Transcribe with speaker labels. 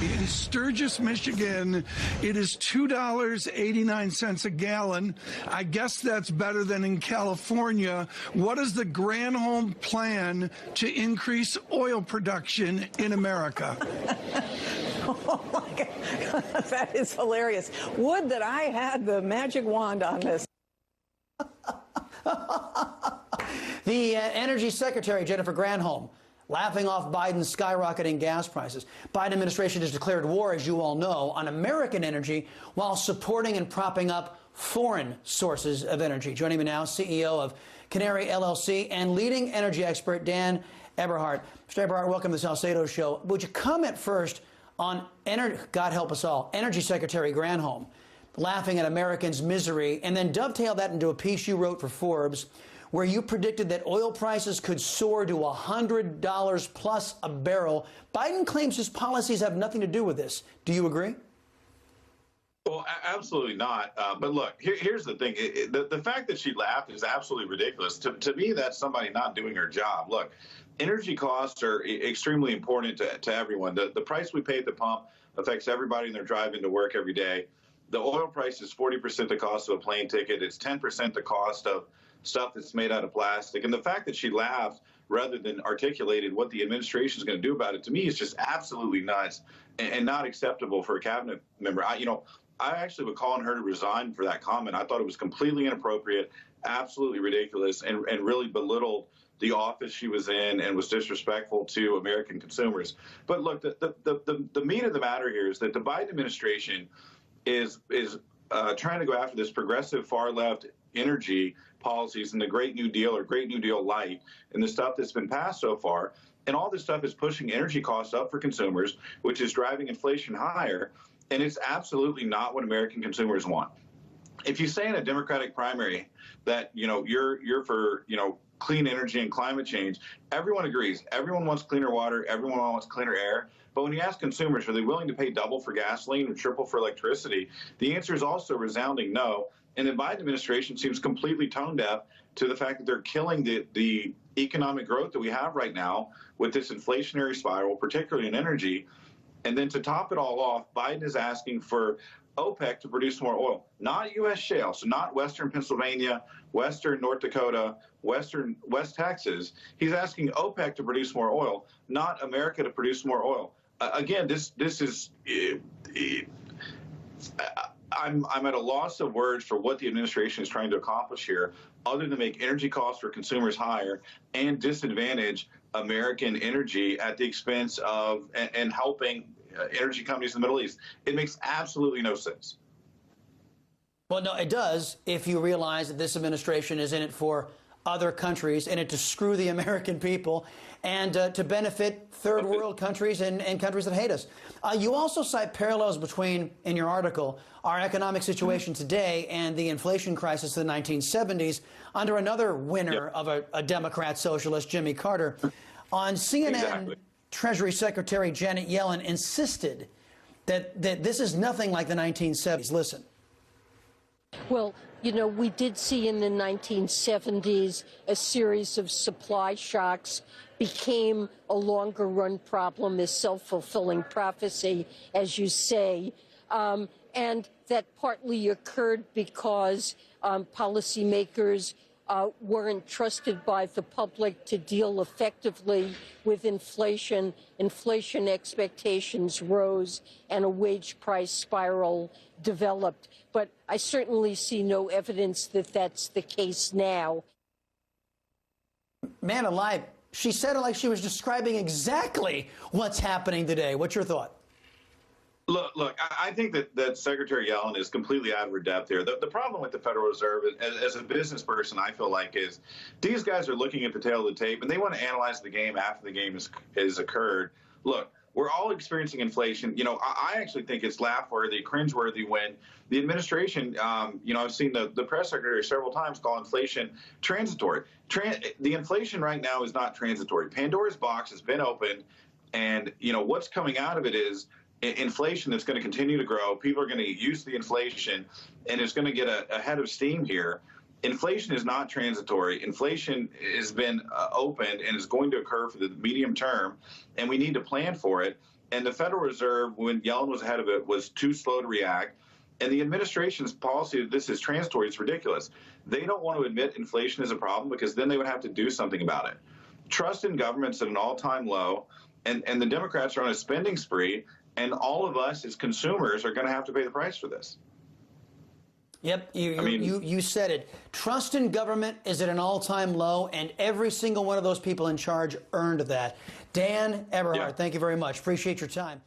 Speaker 1: In Sturgis, Michigan, it is $2.89 a gallon. I guess that's better than in California. What is the Granholm plan to increase oil production in America?
Speaker 2: Oh my God, that is hilarious. Would that I had the magic wand on this.
Speaker 3: The Energy Secretary, Jennifer Granholm, laughing off Biden's skyrocketing gas prices. Biden administration has declared war, as you all know, on American energy while supporting and propping up foreign sources of energy. Joining me now, CEO of Canary LLC and leading energy expert Dan Eberhart. Mr. Eberhart, welcome to the Salcedo Show. Would you comment first on, God help us all, Energy Secretary Granholm laughing at Americans' misery, and then dovetail that into a piece you wrote for Forbes where you predicted that oil prices could soar to $100 plus a barrel. Biden claims his policies have nothing to do with this. Do you agree?
Speaker 4: Well, absolutely not. But look, here's the thing. The fact that she laughed is absolutely ridiculous. To me, that's somebody not doing her job. Look, energy costs are extremely important to everyone. The price we pay at the pump affects everybody in their drive into work every day. The oil price is 40% the cost of a plane ticket. It's 10% the cost of stuff that's made out of plastic. And the fact that she laughed rather than articulated what the administration is going to do about it, to me, is just absolutely nuts and not acceptable for a cabinet member. I actually would call on her to resign for that comment. I thought it was completely inappropriate, absolutely ridiculous, and really belittled the office she was in and was disrespectful to American consumers. But look, the meat of the matter here is that the Biden administration is trying to go after this progressive far-left energy policies and the Great New Deal or Great New Deal Light and the stuff that's been passed so far. And all this stuff is pushing energy costs up for consumers, which is driving inflation higher. And it's absolutely not what American consumers want. If you say in a Democratic primary that, you're for, clean energy and climate change, everyone agrees. Everyone wants cleaner water. Everyone wants cleaner air. But when you ask consumers, are they willing to pay double for gasoline or triple for electricity? The answer is also a resounding no. And the Biden administration seems completely tone deaf to the fact that they're killing the economic growth that we have right now with this inflationary spiral, particularly in energy. And then to top it all off, Biden is asking for OPEC to produce more oil, not U.S. shale, so not Western Pennsylvania, Western North Dakota, West Texas. He's asking OPEC to produce more oil, not America to produce more oil. Again, this is. I'm at a loss of words for what the administration is trying to accomplish here, other than make energy costs for consumers higher and disadvantage American energy at the expense of and helping energy companies in the Middle East. It makes absolutely no sense.
Speaker 3: Well, no, it does if you realize that this administration is in it for other countries, in it to screw the American people and to benefit third world countries and countries that hate us. You also cite parallels between, in your article, our economic situation today and the inflation crisis of the 1970s under another winner of a Democrat socialist, Jimmy Carter. On CNN, exactly. Treasury Secretary Janet Yellen insisted that this is nothing like the 1970s. Listen.
Speaker 5: Well, we did see in the 1970s a series of supply shocks became a longer run problem, this self-fulfilling prophecy, as you say, and that partly occurred because policymakers weren't trusted by the public to deal effectively with inflation. Inflation expectations rose and a wage price spiral developed. But I certainly see no evidence that that's the case now.
Speaker 3: Man alive, she said it like she was describing exactly what's happening today. What's your thought?
Speaker 4: Look, I think that Secretary Yellen is completely out of her depth here. The problem with the Federal Reserve, as a business person, I feel like, is these guys are looking at the tail of the tape, and they want to analyze the game after the game has occurred. Look, we're all experiencing inflation. I actually think it's laugh-worthy, cringe-worthy when the administration, I've seen the press secretary several times call inflation transitory. The inflation right now is not transitory. Pandora's box has been opened, and, what's coming out of it is inflation that's going to continue to grow. People are going to get used to the inflation, and it's going to get a head of steam here. Inflation is not transitory. Inflation has been opened and is going to occur for the medium term, and we need to plan for it. And the Federal Reserve, when Yellen was ahead of it, was too slow to react. And the administration's policy that this is transitory is ridiculous. They don't want to admit inflation is a problem because then they would have to do something about it. Trust in government's at an all-time low, and the Democrats are on a spending spree, and all of us as consumers are going to have to pay the price for this.
Speaker 3: Yep, you said it. Trust in government is at an all-time low, and every single one of those people in charge earned that. Dan Eberhart, thank you very much. Appreciate your time.